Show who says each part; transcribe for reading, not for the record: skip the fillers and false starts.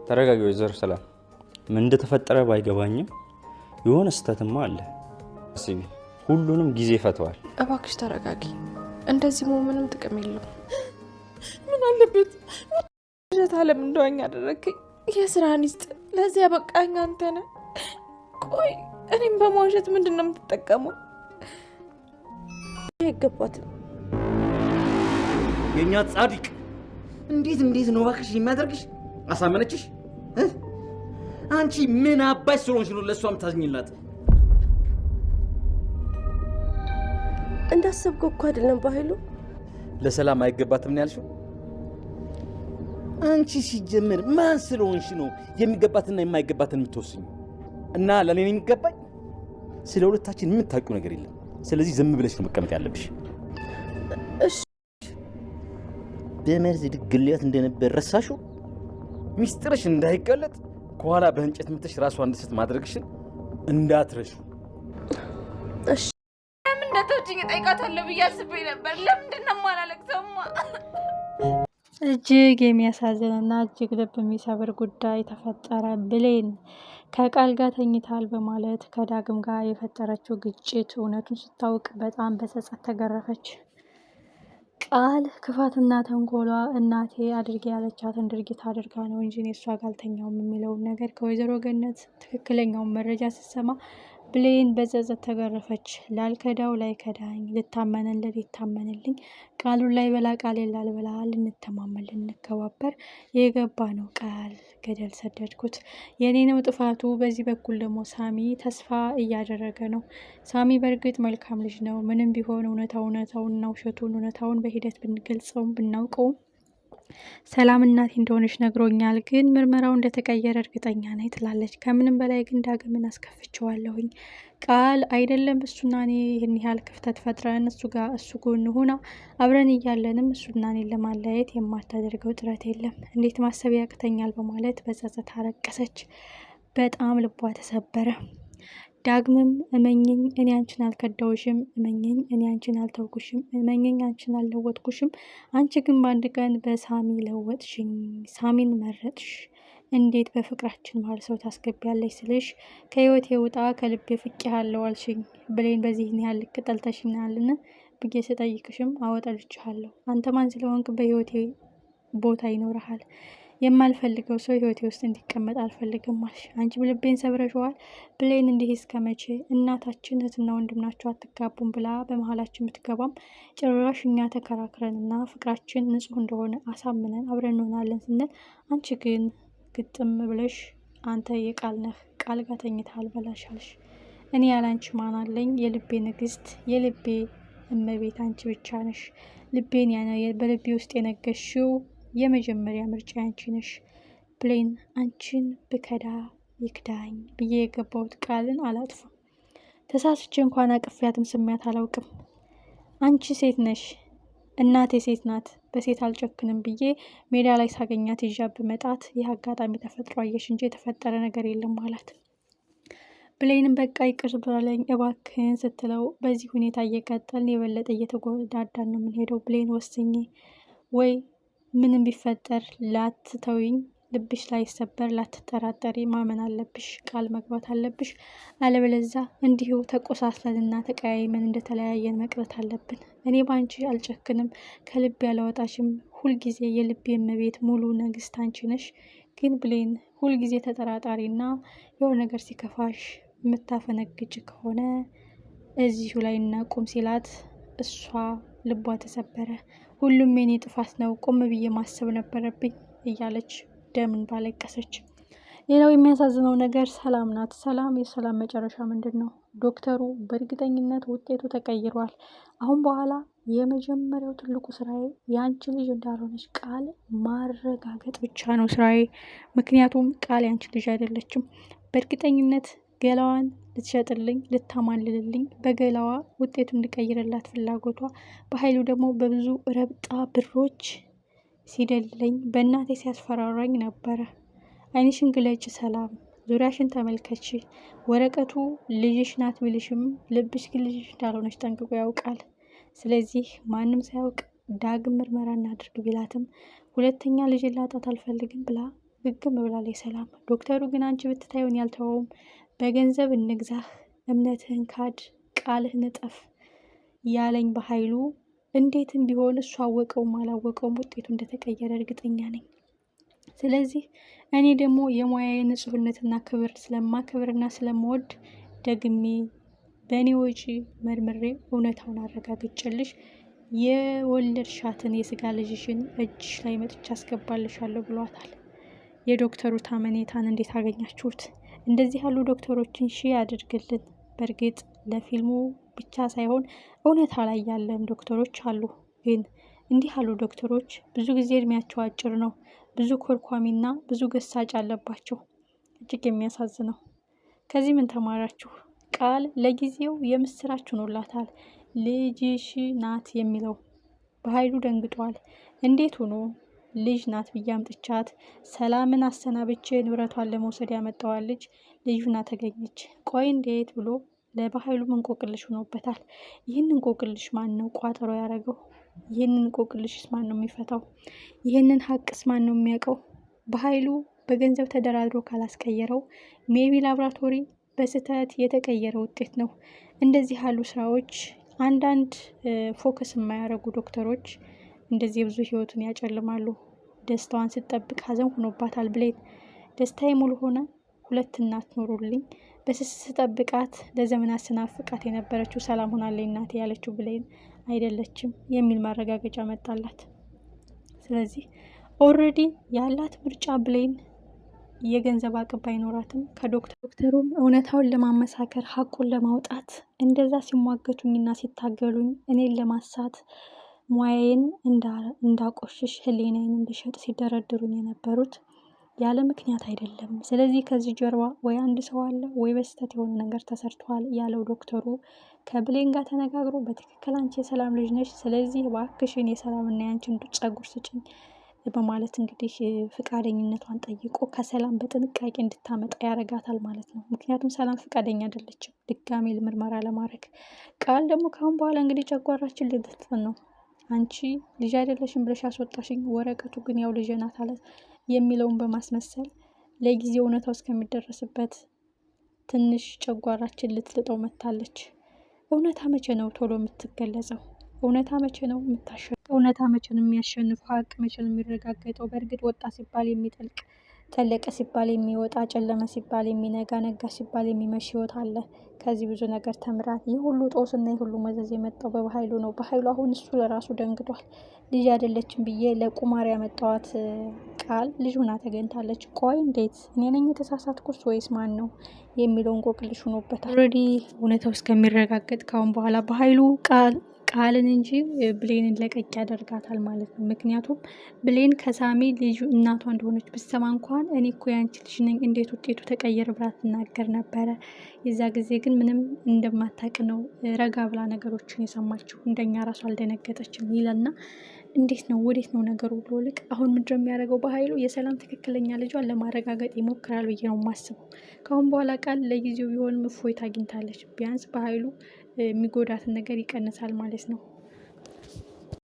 Speaker 1: ተረጋጊ ወይዘሮ ሰላም። ምን እንደተፈጠረ ባይገባኝም የሆነ ስተትማ አለ። አስቢ፣ ሁሉንም ጊዜ ይፈተዋል።
Speaker 2: እባክሽ ተረጋጊ። እንደዚህ ምንም ጥቅም የለውም።
Speaker 3: ምን አለበት
Speaker 2: ጀት አለም እንደዋኝ አደረገኝ። የስራህን ይስጥ። ለዚያ በቃኝ አንተ ነህ። ቆይ እኔም በመዋሸት ምንድን ነው የምትጠቀመው? አይገባትም።
Speaker 4: የኛ ጻድቅ እንዴት ነው እባክሽ የሚያደርግሽ? አሳመነችሽ? አንቺ ምን አባሽ ስለሆንሽ ነው ለእሷ የምታዝኝላት?
Speaker 3: እንዳሰብከው እኮ አይደለም በኃይሉ።
Speaker 4: ለሰላም አይገባትም ነው ያልሽው? አንቺ ሲጀምር ማን ስለሆንሽ ነው የሚገባትና የማይገባትን የምትወስኝ? እና ለኔ ነው የሚገባኝ? ስለ ሁለታችን የምታውቂው ነገር የለም። ስለዚህ ዝም ብለሽ ነው መቀመጥ ያለብሽ።
Speaker 3: እሺ
Speaker 4: በመርዝ ድግልያት እንደነበር ረሳሽው? ሚስጥርሽ እንዳይገለጥ ከኋላ በእንጨት ምትሽ ራሷ እንድትስት ማድረግሽን እንዳትረሹ።
Speaker 3: እሺ
Speaker 2: ለምን እንደተወጂኝ ጠይቃታለሁ ብዬ አስቤ ነበር። ለምንድን ነው የማላለቅሰውማ?
Speaker 5: እጅግ የሚያሳዝንና እጅግ ልብ የሚሰብር ጉዳይ ተፈጠረ። ብሌን ከቃል ጋር ተኝታል በማለት ከዳግም ጋር የፈጠረችው ግጭት እውነቱን ስታውቅ በጣም በጸጸት ተገረፈች። ቃል ክፋትና ተንኮሏ እናቴ አድርጌ ያለቻትን ድርጊት አድርጋ ነው እንጂ እሷ ጋር አልተኛውም የሚለውን ነገር ከወይዘሮ ገነት ትክክለኛውን መረጃ ስትሰማ ብሌን በጸጸት ተገረፈች። ላልከዳው ላይ ከዳኝ፣ ልታመንልን ሊታመንልኝ፣ ቃሉን ላይ በላ ቃሌን ላልበላ፣ ልንተማመን ልንከባበር የገባ ነው ቃል ገደል ሰደድኩት። የኔ ነው ጥፋቱ። በዚህ በኩል ደግሞ ሳሚ ተስፋ እያደረገ ነው። ሳሚ በእርግጥ መልካም ልጅ ነው። ምንም ቢሆን እውነታውንና ውሸቱን እውነታውን በሂደት ብንገልጸውም ብናውቀውም ሰላም እናቴ እንደሆነች ነግሮኛል። ግን ምርመራው እንደተቀየረ እርግጠኛ ነኝ ትላለች። ከምንም በላይ ግን ዳግምን አስከፍቼዋለሁኝ። ቃል አይደለም እሱና እኔ ይህን ያህል ክፍተት ፈጥረን እሱ ጎን ሆና አብረን እያለንም እሱና እኔን ለማለያየት የማታደርገው ጥረት የለም። እንዴት ማሰብ ያቅተኛል በማለት በጸጸት አለቀሰች። በጣም ልቧ ተሰበረ። ዳግምም እመኝኝ እኔ አንቺን አልከዳውሽም፣ እመኝኝ እኔ አንቺን አልተውኩሽም፣ እመኝኝ አንቺን አልለወጥኩሽም። አንቺ ግን በአንድ ቀን በሳሚ ለወጥሽኝ፣ ሳሚን መረጥሽ። እንዴት በፍቅራችን መሀል ሰው ታስገቢያለሽ ስልሽ ከህይወቴ ውጣ ከልቤ ፍቄሃለሁ አልሽኝ። ብሌን በዚህን ያህል ልክ ጠልተሽኛልን ብዬ ስጠይቅሽም አወጣልችሃለሁ። አንተ ማን ስለሆንክ በህይወቴ ቦታ ይኖርሃል? የማልፈልገው ሰው ህይወቴ ውስጥ እንዲቀመጥ አልፈልግም አልሽ። አንቺ ልቤን ሰብረሽዋል። ብሌን እንዲህ እስከ መቼ? እናታችን እህትና ወንድም ናቸው አትጋቡም ብላ በመሀላችን ብትገባም ጭራሽ እኛ ተከራክረንና ፍቅራችን ንጹህ እንደሆነ አሳምነን አብረን እንሆናለን ስንል አንቺ ግን ግጥም ብለሽ አንተ የቃል ነህ፣ ቃል ጋር ተኝተሃል በላሻልሽ። እኔ ያላንቺ ማን አለኝ? የልቤ ንግስት፣ የልቤ እመቤት አንቺ ብቻ ነሽ። ልቤን በልቤ ውስጥ የነገሽው የመጀመሪያ ምርጫ አንቺ ነሽ። ብሌን አንቺን ብከዳ ይክዳኝ ብዬ የገባሁት ቃልን አላጥፋም። ተሳስቼ እንኳን አቅፊያትም ስሜት አላውቅም። አንቺ ሴት ነሽ፣ እናቴ ሴት ናት፣ በሴት አልጨክንም ብዬ ሜዳ ላይ ሳገኛት ይዣብ መጣት ይህ አጋጣሚ ተፈጥሮ አየሽ እንጂ የተፈጠረ ነገር የለም አላት። ብሌንም በቃ ይቅር በለኝ እባክህን ስትለው በዚህ ሁኔታ እየቀጠልን የበለጠ እየተጎዳዳን ነው የምንሄደው። ብሌን ወስኜ ወይ ምንም ቢፈጠር ላትተውኝ፣ ልብሽ ላይ ሰበር ላትጠራጠሪ ማመን አለብሽ፣ ቃል መግባት አለብሽ። አለበለዛ እንዲሁ ተቆሳስለንና ተቀያይመን እንደተለያየን መቅረት አለብን። እኔ ባንቺ አልጨክንም፣ ከልቤ ያለወጣሽም፣ ሁልጊዜ የልቤ እመቤት ሙሉ ንግስት አንቺ ነሽ። ግን ብሌን ሁልጊዜ ተጠራጣሪና የሆነ ነገር ሲከፋሽ የምታፈነግጭ ከሆነ እዚሁ ላይ እናቁም ሲላት እሷ ልቧ ተሰበረ። ሁሉም የኔ ጥፋት ነው፣ ቆም ብዬ ማሰብ ነበረብኝ እያለች ደምን ባለቀሰች። ሌላው የሚያሳዝነው ነገር ሰላም ናት። የሰላም መጨረሻ ምንድን ነው? ዶክተሩ በእርግጠኝነት ውጤቱ ተቀይሯል። አሁን በኋላ የመጀመሪያው ትልቁ ስራዬ የአንቺ ልጅ እንዳልሆነች ቃል ማረጋገጥ ብቻ ነው ስራዬ። ምክንያቱም ቃል የአንቺ ልጅ አይደለችም። በእርግጠኝነት ገላዋን ልትሸጥልኝ ልታማልልልኝ በገላዋ ውጤቱ እንዲቀይርላት ፍላጎቷ፣ በኃይሉ ደግሞ በብዙ ረብጣ ብሮች ሲደልለኝ በእናቴ ሲያስፈራራኝ ነበረ። ዓይንሽን ግለጭ ሰላም፣ ዙሪያሽን ተመልከች። ወረቀቱ ልጅሽ ናት ቢልሽም ልብሽ ግን ልጅሽ እንዳልሆነች ጠንቅቆ ያውቃል። ስለዚህ ማንም ሳያውቅ ዳግም ምርመራ እናድርግ ቢላትም ሁለተኛ ልጅ ላጣት አልፈልግም ብላ ግግም ብላለች ሰላም። ዶክተሩ ግን አንቺ ብትታዩን ያልተወውም በገንዘብ እንግዛህ፣ እምነትህን ካድ፣ ቃልህን እጠፍ ያለኝ በኃይሉ እንዴትም ቢሆን እሱ አወቀውም አላወቀውም ውጤቱ እንደተቀየረ እርግጠኛ ነኝ። ስለዚህ እኔ ደግሞ የሙያዬ ንጹህነትና ክብር ስለማከብርና ስለምወድ ደግሜ በእኔ ወጪ መርምሬ እውነታውን አረጋግጬልሽ የወለድሻትን የስጋ ልጅሽን እጅሽ ላይ መጥቻ አስገባልሻለሁ ብሏታል። የዶክተሩ ታመኔታን እንዴት አገኛችሁት? እንደዚህ ያሉ ዶክተሮችን ሺህ ያድርግልን። በእርግጥ ለፊልሙ ብቻ ሳይሆን እውነታ ላይ ያለም ዶክተሮች አሉ። ግን እንዲህ ያሉ ዶክተሮች ብዙ ጊዜ እድሜያቸው አጭር ነው። ብዙ ኮርኳሚና ብዙ ገሳጭ አለባቸው። እጅግ የሚያሳዝነው። ከዚህ ምን ተማራችሁ? ቃል ለጊዜው የምስራች ሆኖላታል። ልጅሽ ናት የሚለው በኃይሉ ደንግጧል። እንዴት ሆኖ ልጅ ናት ብዬ አምጥቻት ሰላምን አሰናብቼ ንብረቷን ለመውሰድ ያመጣዋል ልጅ ልጁና ተገኘች። ቆይ እንዴት ብሎ ለበኃይሉ እንቆቅልሽ ሆኖበታል። ይህን እንቆቅልሽ ማን ነው ቋጠሮ ያደረገው? ይህንን እንቆቅልሽስ ማን ነው የሚፈታው? ይህንን ሀቅስ ማን ነው የሚያውቀው? በኃይሉ በገንዘብ ተደራድሮ ካላስቀየረው ሜቢ ላብራቶሪ በስህተት የተቀየረ ውጤት ነው። እንደዚህ ያሉ ስራዎች አንዳንድ ፎከስ የማያደርጉ ዶክተሮች እንደዚህ የብዙ ህይወቱን ያጨልማሉ። ደስታዋን ስትጠብቅ ሀዘን ሆኖባታል ብሌን። ደስታዬ ሙሉ ሆነ፣ 2 እናት ኖሩልኝ፣ በስስት ጠብቃት ለዘመናት ስናፍቃት የነበረችው ሰላም ሆናለኝ እናቴ ያለችው ብሌን አይደለችም የሚል ማረጋገጫ መጣላት። ስለዚህ ኦልሬዲ ያላት ምርጫ ብሌን የገንዘብ አቅም ባይኖራትም ከዶክተሩም እውነታውን ለማመሳከር ሀቁን ለማውጣት እንደዛ ሲሟገቱኝና ሲታገሉኝ እኔን ለማሳት ሙያዬን እንዳቆሽሽ ህሊናዬን እንድሸጥ ሲደረድሩኝ የነበሩት ያለ ምክንያት አይደለም። ስለዚህ ከዚህ ጀርባ ወይ አንድ ሰው አለ ወይ በስህተት የሆነ ነገር ተሰርቷል ያለው ዶክተሩ ከብሌን ጋር ተነጋግሮ በትክክል አንቺ የሰላም ልጅ ነች፣ ስለዚህ እባክሽን የሰላምና ያንቺን ጸጉር ስጭኝ በማለት እንግዲህ ፍቃደኝነቷን ጠይቆ ከሰላም በጥንቃቄ እንድታመጣ ያረጋታል ማለት ነው። ምክንያቱም ሰላም ፍቃደኛ አይደለችም ድጋሜ ምርመራ ለማድረግ። ቃል ደግሞ ካሁን በኋላ እንግዲህ ጨጓራችን ልትጥል ነው፣ አንቺ ልጅ አይደለሽም ብለሽ አስወጣሽኝ፣ ወረቀቱ ግን ያው ልጅ ናት አለ የሚለውን በማስመሰል ለጊዜው እውነታው እስከሚደረስበት ትንሽ ጨጓራችን ልትልጠው መታለች። እውነታ መቼ ነው ቶሎ የምትገለጸው? እውነታ መቼ ነው የምታሸንፈው? እውነታ መቼ ነው የሚያሸንፈው? ሀቅ መቼ ነው የሚረጋገጠው? በእርግጥ ወጣ ሲባል የሚጠልቅ፣ ጠለቀ ሲባል የሚወጣ፣ ጨለመ ሲባል የሚነጋ፣ ነጋ ሲባል የሚመሽ ህይወት አለ። ከዚህ ብዙ ነገር ተምራል። ይህ ሁሉ ጦስና ይህ ሁሉ መዘዝ የመጣው በኃይሉ ነው። በኃይሉ አሁን እሱ ለራሱ ደንግጧል። ልጅ አይደለችም ብዬ ለቁማር ያመጣዋት ቃል ልጅ ሆና ተገኝታለች። ቆይ እንዴት እኔ ነኝ የተሳሳትኩት ወይስ ማን ነው የሚለውን እንቆቅልሽ ሆኖበታል። ኦልሬዲ እውነታው እስከሚረጋገጥ ካሁን በኋላ በኃይሉ ቃልን እንጂ ብሌንን ለቀቅ ያደርጋታል ማለት ነው። ምክንያቱም ብሌን ከሳሚ ልጁ እናቷ እንደሆነች ብትሰማ እንኳን እኔ እኮ ያንቺ ልጅ ነኝ እንዴት ውጤቱ ተቀየረ ብላ ትናገር ነበረ። የዛ ጊዜ ግን ምንም እንደማታውቅ ነው ረጋ ብላ ነገሮችን የሰማችው። እንደኛ ራሱ አልደነገጠችም ይለና እንዴት ነው ወዴት ነው ነገሩ ብሎ ልቅ አሁን ምንድነው የሚያደርገው በኃይሉ የሰላም ትክክለኛ ልጇን ለማረጋገጥ ይሞክራል ብዬ ነው የማስበው። ካሁን በኋላ ቃል ለጊዜው ቢሆንም እፎይታ አግኝታለች። ቢያንስ በኃይሉ የሚጎዳትን ነገር ይቀንሳል ማለት ነው።